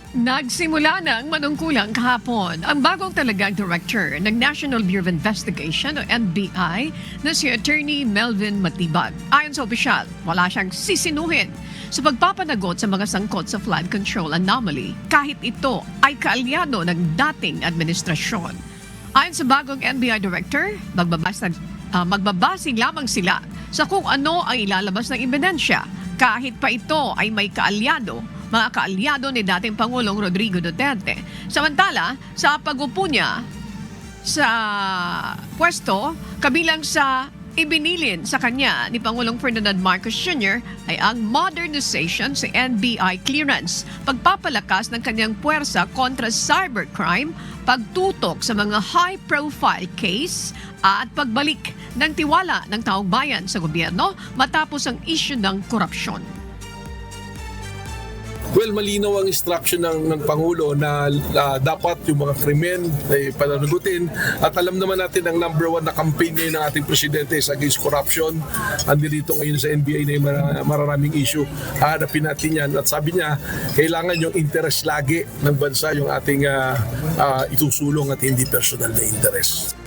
Nagsimula ng manungkulang kahapon ang bagong talagang director ng National Bureau of Investigation o NBI na si Attorney Melvin Matibag. Ayon sa opisyal, wala siyang sisinuhin sa pagpapanagot sa mga sangkot sa flood control anomaly kahit ito ay kaalyado ng dating administrasyon. Ayon sa bagong NBI director, magbabase lamang sila sa kung ano ang ilalabas ng ebidensya kahit pa ito ay may mga kaalyado ni dating Pangulong Rodrigo Duterte. Samantala, sa pag-upo niya sa pwesto, kabilang sa ibinilin sa kanya ni Pangulong Ferdinand Marcos Jr. ay ang modernization sa NBI clearance, pagpapalakas ng kanyang puwersa kontra cybercrime, pagtutok sa mga high-profile case at pagbalik ng tiwala ng taong bayan sa gobyerno matapos ang issue ng korupsyon. Well, malinaw ang instruction ng Pangulo na dapat yung mga krimen ay panagutin. At alam naman natin ang number one na campaign ngayon ng ating presidente is against corruption. Andito ngayon sa NBI na yung mararaming issue. Hanapin natin yan. At sabi niya, kailangan yung interest lagi ng bansa yung ating itusulong at hindi personal na interest.